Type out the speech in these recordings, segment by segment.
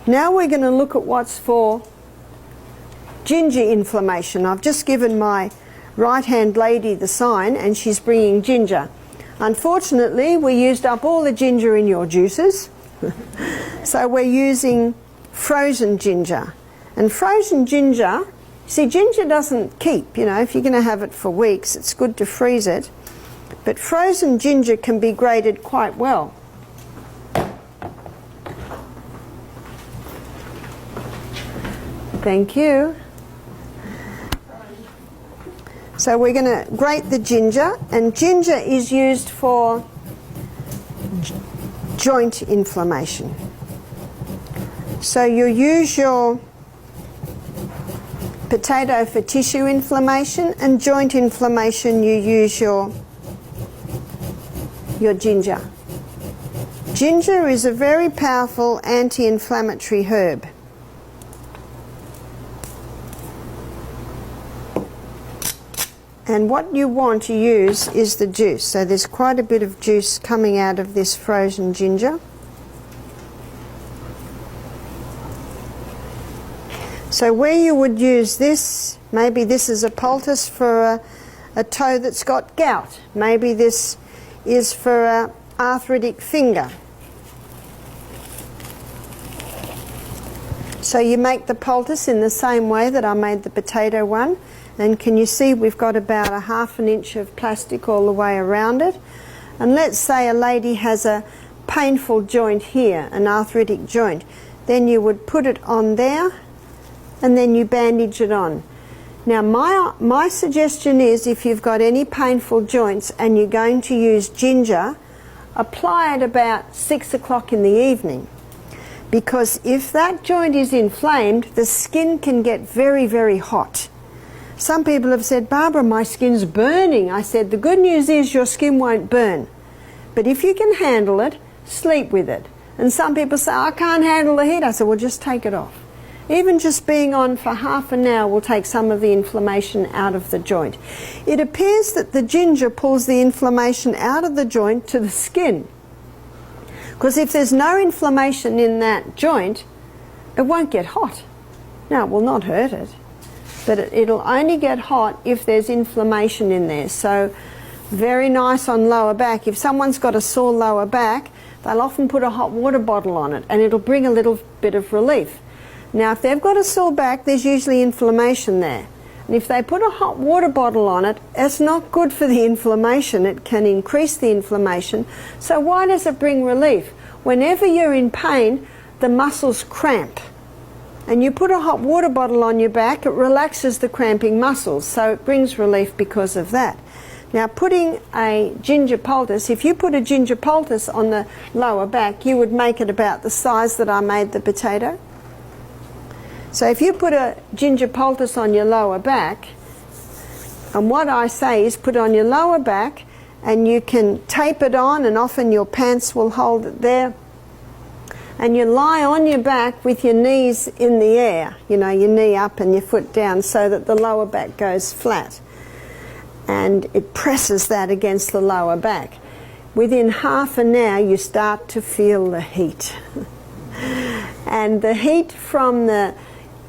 Now we're going to look at what's for ginger inflammation. I've just given my right-hand lady the sign and she's bringing ginger. Unfortunately, we used up all the ginger in your juices, so we're using frozen ginger. And frozen ginger, see, ginger doesn't keep, you know, if you're going to have it for weeks, it's good to freeze it. But frozen ginger can be grated quite well. Thank you. So we're going to grate the ginger, and ginger is used for joint inflammation. So you use your potato for tissue inflammation, and joint inflammation you use your ginger. Ginger is a very powerful anti-inflammatory herb. And what you want to use is the juice. So there's quite a bit of juice coming out of this frozen ginger. So where you would use this, maybe this is a poultice for a toe that's got gout. Maybe this is for an arthritic finger. So you make the poultice in the same way that I made the potato one. And can you see we've got about a ½ an inch of plastic all the way around it. And let's say a lady has a painful joint here, an arthritic joint. Then you would put it on there and then you bandage it on. Now my suggestion is, if you've got any painful joints and you're going to use ginger, apply it about 6 o'clock in the evening. Because if that joint is inflamed, the skin can get very, very hot. Some people have said, Barbara, my skin's burning. I said, the good news is your skin won't burn. But if you can handle it, sleep with it. And some people say, I can't handle the heat. I said, well, just take it off. Even just being on for ½ an hour will take some of the inflammation out of the joint. It appears that the ginger pulls the inflammation out of the joint to the skin. Because if there's no inflammation in that joint, it won't get hot. Now, it will not hurt it, but it'll only get hot if there's inflammation in there. So very nice on lower back. If someone's got a sore lower back, they'll often put a hot water bottle on it and it'll bring a little bit of relief. Now if they've got a sore back, there's usually inflammation there. And if they put a hot water bottle on it, it's not good for the inflammation. It can increase the inflammation. So why does it bring relief? Whenever you're in pain, the muscles cramp. And you put a hot water bottle on your back, it relaxes the cramping muscles, so it brings relief because of that. Now putting a ginger poultice, if you put a ginger poultice on the lower back, you would make it about the size that I made the potato. So if you put a ginger poultice on your lower back, and what I say is put it on your lower back, and you can tape it on, and often your pants will hold it there. And you lie on your back with your knees in the air, you know, your knee up and your foot down, so that the lower back goes flat. And it presses that against the lower back. Within ½ an hour you start to feel the heat. And the heat from the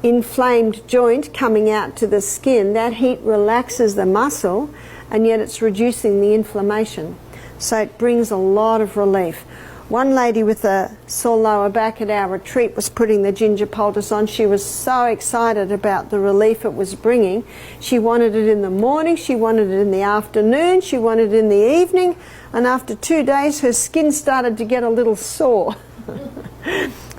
inflamed joint coming out to the skin, that heat relaxes the muscle, and yet it's reducing the inflammation. So it brings a lot of relief. One lady with a sore lower back at our retreat was putting the ginger poultice on. She was so excited about the relief it was bringing. She wanted it in the morning, she wanted it in the afternoon, she wanted it in the evening, and after 2 days her skin started to get a little sore.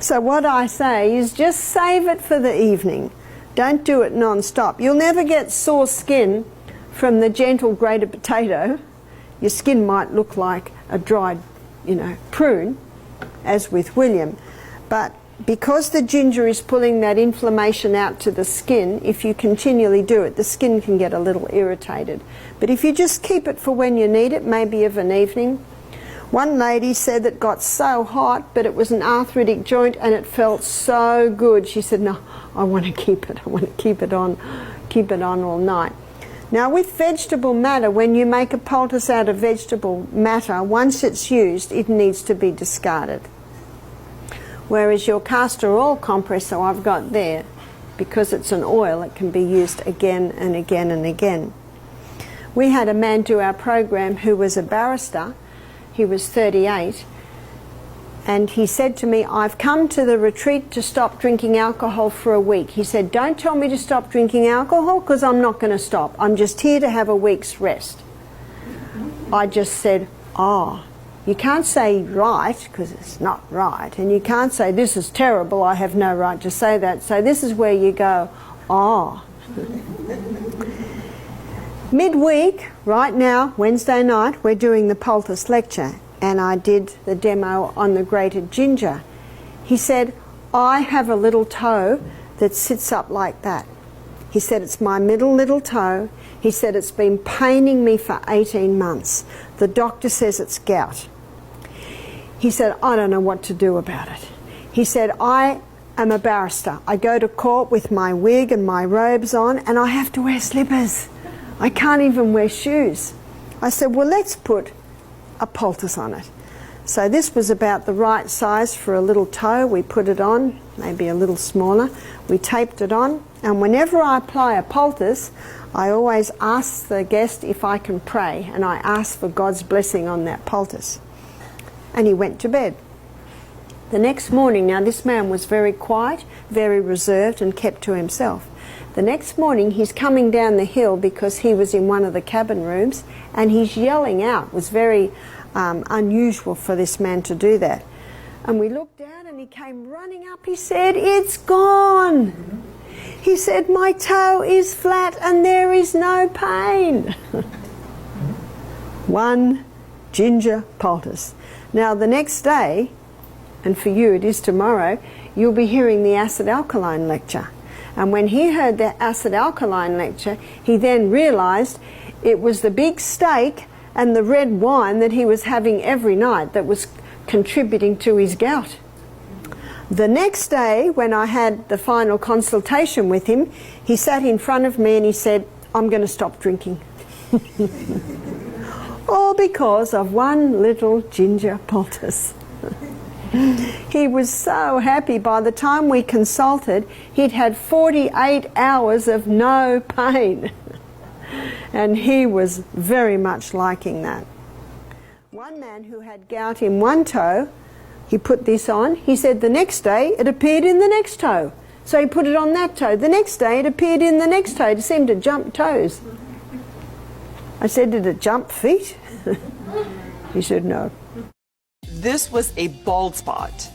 So what I say is just save it for the evening. Don't do it non-stop. You'll never get sore skin from the gentle grated potato. Your skin might look like a dried, you know, prune, as with William. But because the ginger is pulling that inflammation out to the skin, if you continually do it, the skin can get a little irritated. But if you just keep it for when you need it, maybe of an evening. One lady said that got so hot, but it was an arthritic joint and it felt so good. She said, no, I want to keep it. I want to keep it on all night. Now with vegetable matter, when you make a poultice out of vegetable matter, once it's used, it needs to be discarded. Whereas your castor oil compressor I've got there, because it's an oil, it can be used again and again and again. We had a man do our program who was a barrister. He was 38, and he said to me, I've come to the retreat to stop drinking alcohol for a week. He said, don't tell me to stop drinking alcohol, because I'm not going to stop. I'm just here to have a week's rest. I just said, you can't say right, because it's not right, and you can't say this is terrible, I have no right to say that. So this is where you go, Midweek, right now, Wednesday night, we're doing the Poultice lecture, and I did the demo on the grated ginger. He said, I have a little toe that sits up like that. He said, it's my middle little toe. He said, it's been paining me for 18 months. The doctor says it's gout. He said, I don't know what to do about it. He said, I am a barrister. I go to court with my wig and my robes on, and I have to wear slippers. I can't even wear shoes. I said, well, let's put a poultice on it. So this was about the right size for a little toe. We put it on, maybe a little smaller. We taped it on, and whenever I apply a poultice, I always ask the guest if I can pray, and I ask for God's blessing on that poultice. And he went to bed. The next morning, now this man was very quiet, very reserved, and kept to himself. The next morning he's coming down the hill because he was in one of the cabin rooms, and he's yelling out. It was very unusual for this man to do that. And we looked down and he came running up. He said, it's gone. He said, my toe is flat and there is no pain. One ginger poultice. Now the next day, and for you it is tomorrow, you'll be hearing the acid alkaline lecture. And when he heard the acid alkaline lecture, he then realized it was the big steak and the red wine that he was having every night that was contributing to his gout. The next day, when I had the final consultation with him, he sat in front of me and he said, I'm going to stop drinking. All because of one little ginger poultice. He was so happy. By the time we consulted, he'd had 48 hours of no pain. And he was very much liking that. One man who had gout in one toe, he put this on. He said the next day it appeared in the next toe. So he put it on that toe. The next day it appeared in the next toe. It seemed to jump toes. I said, did it jump feet? He said, no. This was a bald spot.